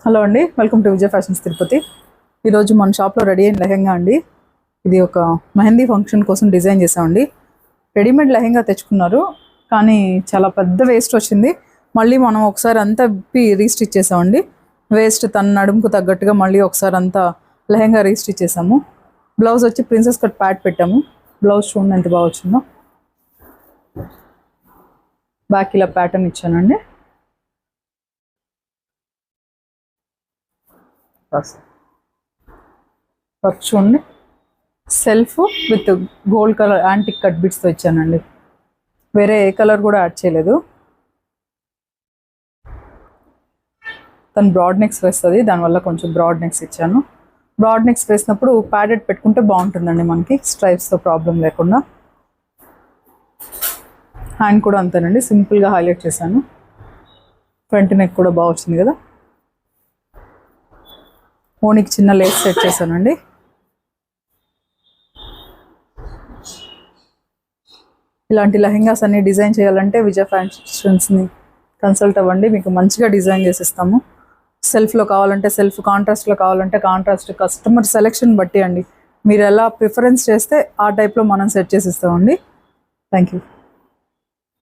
Hello అండి, welcome to Vijay fashions Tirupati. ఈరోజు మన షాప్లో రెడీ అయిన లెహెంగా అండి. ఇది ఒక మెహందీ ఫంక్షన్ కోసం డిజైన్ చేసామండి. రెడీమేడ్ లెహెంగా తెచ్చుకున్నారు, కానీ చాలా పెద్ద వేస్ట్ వచ్చింది. మళ్ళీ మనం ఒకసారి అంతా రీస్టిచ్ చేసామండి. వేస్ట్ తన నడుముకు తగ్గట్టుగా మళ్ళీ ఒకసారి అంతా లెహెంగా రీస్టిచ్ చేసాము. బ్లౌజ్ వచ్చి ప్రిన్సెస్ కట్ ప్యాడ్ పెట్టాము. బ్లౌజ్ చూడండి ఎంత బాగా వచ్చిందో. బ్యాక్ ఇలా ప్యాటర్న్ ఇచ్చానండి. వర్క్ చూడండి, self with gold colour antique cut బిట్స్తో ఇచ్చానండి. వేరే ఏ కలర్ కూడా యాడ్ చేయలేదు. తను బ్రాడ్ నెక్స్ వేస్తుంది, దానివల్ల కొంచెం బ్రాడ్ నెక్స్ ఇచ్చాను. బ్రాడ్ నెక్స్ వేసినప్పుడు ప్యాడెడ్ పెట్టుకుంటే బాగుంటుందండి, మనకి స్ట్రైప్స్తో ప్రాబ్లం లేకుండా. హ్యాండ్ కూడా అంతేనండి, సింపుల్గా హైలైట్ చేశాను. ఫ్రంట్ నెక్ కూడా బాగా వచ్చింది కదా. ఓనికి చిన్న లేస్ సెట్ చేశానండి. ఇలాంటి లెహెంగాస్ అన్ని డిజైన్ చేయాలంటే విజయ్ ఫ్యాషన్స్ని కన్సల్ట్ అవ్వండి, మీకు మంచిగా డిజైన్ చేసిస్తాము. సెల్ఫ్లో కావాలంటే సెల్ఫ్, కాంట్రాస్ట్లో కావాలంటే కాంట్రాస్ట్, కస్టమర్ సెలెక్షన్ బట్టి అండి. మీరు ఎలా ప్రిఫరెన్స్ చేస్తే ఆ టైప్లో మనం సెట్ చేసి ఇస్తామండి. Thank you.